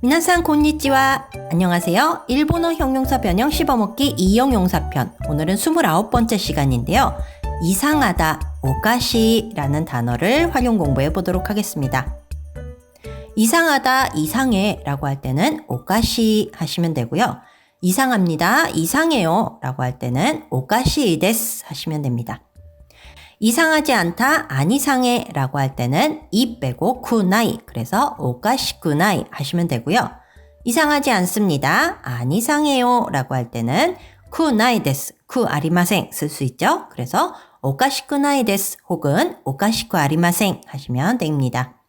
미나상 곤니찌와 안녕하세요. 일본어 형용사 변형 씹어먹기 이용용사편. 오늘은 29번째 시간인데요. 이상하다, 오카시라는 단어를 활용 공부해 보도록 하겠습니다. 이상하다, 이상해 라고 할 때는 오카시 하시면 되고요. 이상합니다, 이상해요 라고 할 때는 오카시 데스 하시면 됩니다. 이상하지 않다, 안 이상해 라고 할 때는 이 빼고 쿠나이, 그래서 오카시쿠나이 하시면 되고요. 이상하지 않습니다, 안 이상해요 라고 할 때는 쿠나이 데스, 쿠 아리마생 쓸 수 있죠. 그래서 오카시쿠나이 데스 혹은 오카시쿠 아리마생 하시면 됩니다.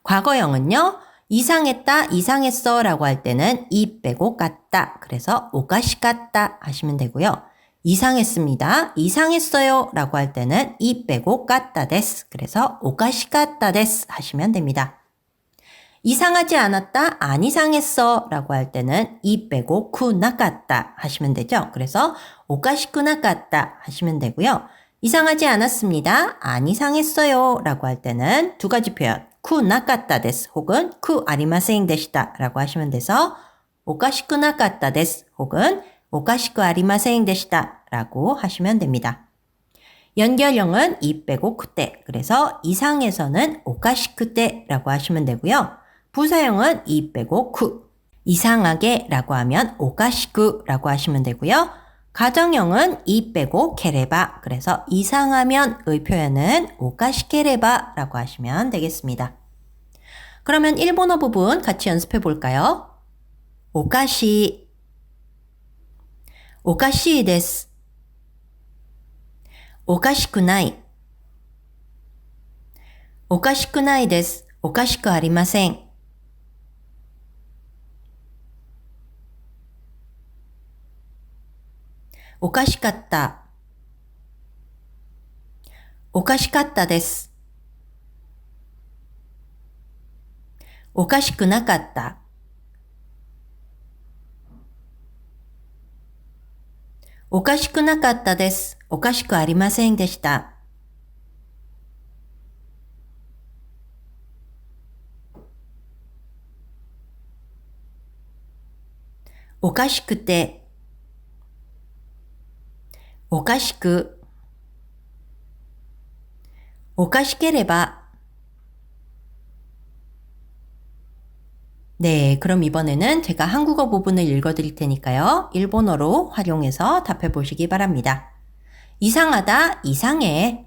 과거형은요. 이상했다, 이상했어 라고 할 때는 이 빼고 같다, 그래서 오카시 같다 하시면 되고요. 이상했습니다, 이상했어요 라고 할 때는 이 빼고 같다 데스, 그래서 오카시 같다 데스 하시면 됩니다. 이상하지 않았다, 안 이상했어 라고 할 때는 이 빼고 쿠나 같다 하시면 되죠. 그래서 오카시쿠나 같다 하시면 되고요. 이상하지 않았습니다, 안 이상했어요 라고 할 때는 두 가지 표현, 쿠나 같다 데스 혹은 쿠 아리마생 데시다 라고 하시면 돼서 오카시쿠나 같다 데스 혹은 오카시쿠 아리마생 데시다 라고 하시면 됩니다. 연결형은 이 빼고 쿠때, 그래서 이상에서는 오카시쿠때 라고 하시면 되고요. 부사형은 이 빼고 쿠, 이상하게 라고 하면 오카시쿠 라고 하시면 되고요. 가정형은 이 빼고 케레바, 그래서 이상하면의 표현은 오카시케레바 라고 하시면 되겠습니다. 그러면 일본어 부분 같이 연습해 볼까요? 오카시, 오카시 데스, 오카시쿠나이, 오카시쿠나이 데스, 오카시쿠 아리마생. 오카시카타, 오카시카타 데스, 오카시쿠나카타, 오카시쿠나카타 데스, 오카시쿠 아리마생 데시다. 오카시쿠때, 오카시쿠, 오카시케레바. 네, 그럼 이번에는 제가 한국어 부분을 읽어드릴 테니까요. 일본어로 활용해서 답해 보시기 바랍니다. 이상하다, 이상해.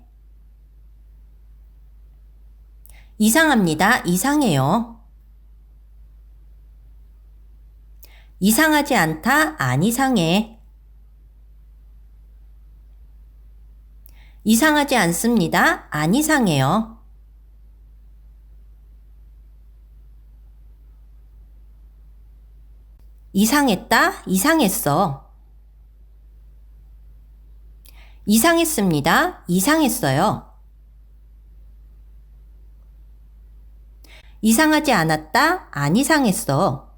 이상합니다, 이상해요. 이상하지 않다, 안 이상해. 이상하지 않습니다, 안 이상해요. 이상했다, 이상했어. 이상했습니다, 이상했어요. 이상하지 않았다, 안 이상했어.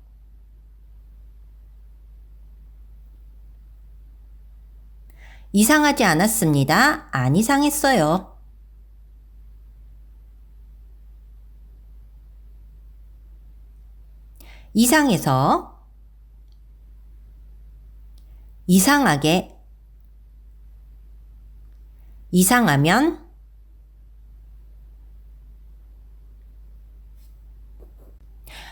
이상하지 않았습니다, 안 이상했어요. 이상해서, 이상하게, 이상하면.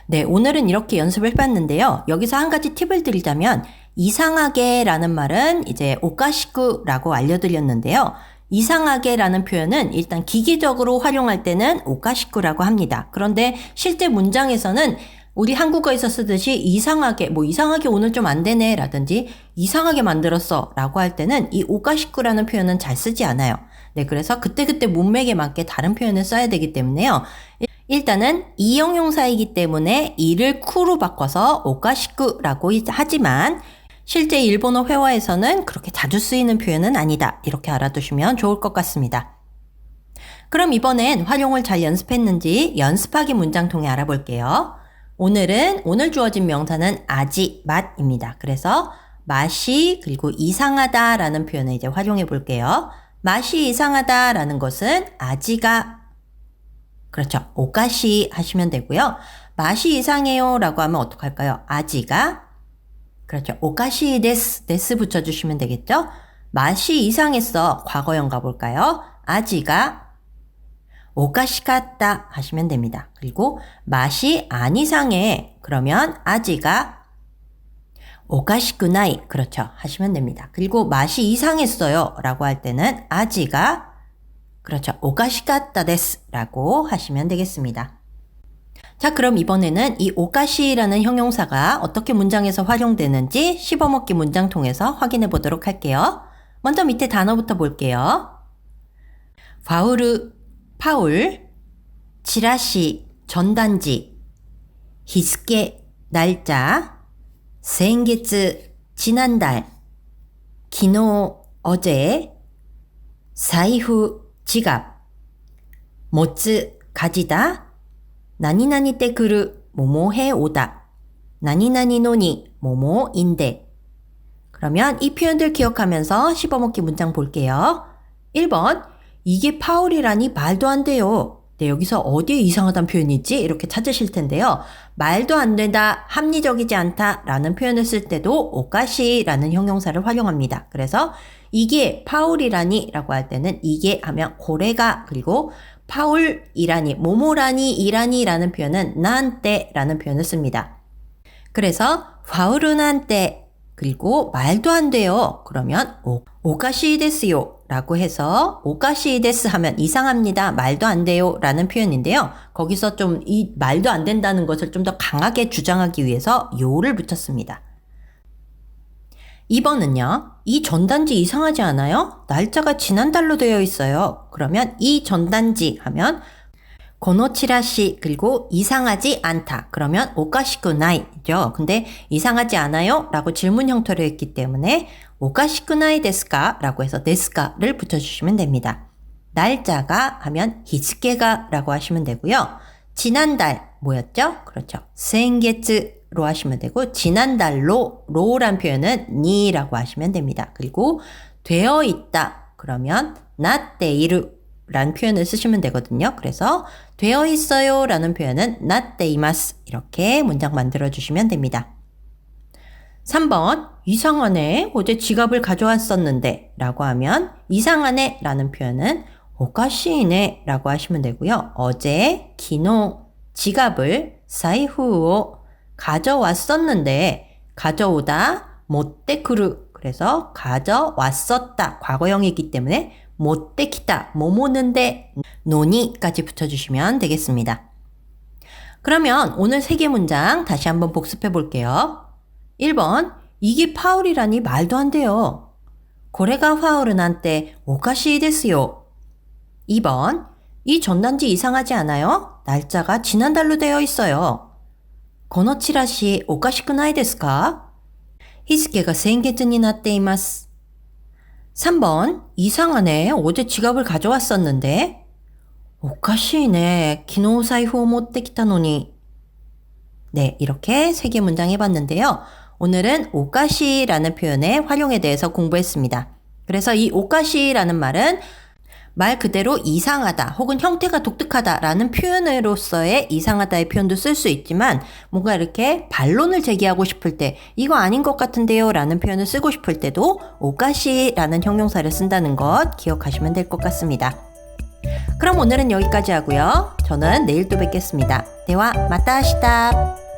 네, 오늘은 이렇게 연습을 해봤는데요. 여기서 한 가지 팁을 드리자면 이상하게 라는 말은 이제 오카시쿠라고 알려드렸는데요. 이상하게 라는 표현은 일단 기계적으로 활용할 때는 오카시쿠라고 합니다. 그런데 실제 문장에서는 우리 한국어에서 쓰듯이 이상하게, 이상하게 오늘 좀 안 되네 라든지 이상하게 만들었어 라고 할 때는 이 오카시쿠라는 표현은 잘 쓰지 않아요. 네, 그래서 그때그때 문맥에 맞게 다른 표현을 써야 되기 때문에요. 일단은 이형용사이기 때문에 이를 쿠로 바꿔서 오카시쿠라고 하지만 실제 일본어 회화에서는 그렇게 자주 쓰이는 표현은 아니다. 이렇게 알아두시면 좋을 것 같습니다. 그럼 이번엔 활용을 잘 연습했는지 연습하기 문장 통해 알아볼게요. 오늘 주어진 명사는 아지, 맛입니다. 그래서 맛이 그리고 이상하다 라는 표현을 이제 활용해 볼게요. 맛이 이상하다 라는 것은 아지가, 그렇죠, 오카시 하시면 되고요. 맛이 이상해요 라고 하면 어떡할까요? 아지가 그렇죠. 오카시 데스, 데스 붙여주시면 되겠죠? 맛이 이상했어. 과거형 가볼까요? 아지가 오카시카타 하시면 됩니다. 그리고 맛이 안 이상해. 그러면 아지가 오카시쿠나이 그렇죠. 하시면 됩니다. 그리고 맛이 이상했어요 라고 할 때는 아지가 그렇죠. 오카시카타 데스 라고 하시면 되겠습니다. 자, 그럼 이번에는 이 오카시라는 형용사가 어떻게 문장에서 활용되는지 씹어먹기 문장 통해서 확인해 보도록 할게요. 먼저 밑에 단어부터 볼게요. 파울, 지라시, 전단지, 히스케, 날짜, 생게츠, 지난달, 기노, 어제, 사이후, 지갑, 모츠, 가지다, 나니나니 때 그르, 뭐뭐해 오다, 나니나니 노니, 뭐뭐인데. 그러면 이 표현들 기억하면서 씹어먹기 문장 볼게요. 1번, 이게 파울이라니 말도 안 돼요. 네, 여기서 어디에 이상하다는 표현이 있지? 이렇게 찾으실 텐데요. 말도 안 된다, 합리적이지 않다 라는 표현을 쓸 때도 오카시라는 형용사를 활용합니다. 그래서 이게 파울이라니 라고 할 때는 이게 하면 고래가 그리고 파울이라니, 모모라니, 이라니 라는 표현은 난때 라는 표현을 씁니다. 그래서 파울은한때 그리고 말도 안 돼요. 그러면 오카시 데스요 라고 해서 오카시 데스 하면 이상합니다. 말도 안 돼요 라는 표현인데요. 거기서 좀 이 말도 안 된다는 것을 좀 더 강하게 주장하기 위해서 요를 붙였습니다. 2번은요. 이 전단지 이상하지 않아요? 날짜가 지난달로 되어 있어요. 그러면 이 전단지 하면 고노치라시 그리고 이상하지 않다. 그러면 오카시쿠나이죠. 근데 이상하지 않아요? 라고 질문 형태로 했기 때문에 오카시쿠나이 데스까? 라고 해서 데스까를 붙여주시면 됩니다. 날짜가 하면 히스케가 라고 하시면 되고요. 지난달 뭐였죠? 그렇죠. 생게츠로 하시면 되고 지난달로 로란 표현은 니라고 하시면 됩니다. 그리고 되어 있다. 그러면 나떼이루 라는 표현을 쓰시면 되거든요. 그래서 되어 있어요 라는 표현은 나떼이마스 이렇게 문장 만들어 주시면 됩니다. 3번 이상하네 어제 지갑을 가져왔었는데 라고 하면 이상하네 라는 표현은 오카시이네 라고 하시면 되고요. 어제 기노 지갑을 사이후로 가져왔었는데 가져오다 못떼쿠르 그래서 가져왔었다 과거형이기 때문에 못떼키다 뭐뭐는데 노니까지 붙여주시면 되겠습니다. 그러면 오늘 3개 문장 다시 한번 복습해 볼게요. 1번 이게 파울이라니 말도 안 돼요. 고래가 파울은 한때 오카시 데스요. 2번 이 전단지 이상하지 않아요? 날짜가 지난달로 되어 있어요. 고노치라시 오카시쿠나이 데스까? 히스케가 생게츠니 나tte 이마스. 3번 이상하네 어제 지갑을 가져왔었는데 오카시네 기노 사이후 못떼키타노니. 네 이렇게 3개 문장 해봤는데요. 오늘은 오카시라는 표현의 활용에 대해서 공부했습니다. 그래서 이 오카시라는 말은 말 그대로 이상하다 혹은 형태가 독특하다라는 표현으로서의 이상하다의 표현도 쓸 수 있지만 뭔가 이렇게 반론을 제기하고 싶을 때 이거 아닌 것 같은데요 라는 표현을 쓰고 싶을 때도 오카시라는 형용사를 쓴다는 것 기억하시면 될 것 같습니다. 그럼 오늘은 여기까지 하고요. 저는 내일 또 뵙겠습니다. 대화 마타 아시다.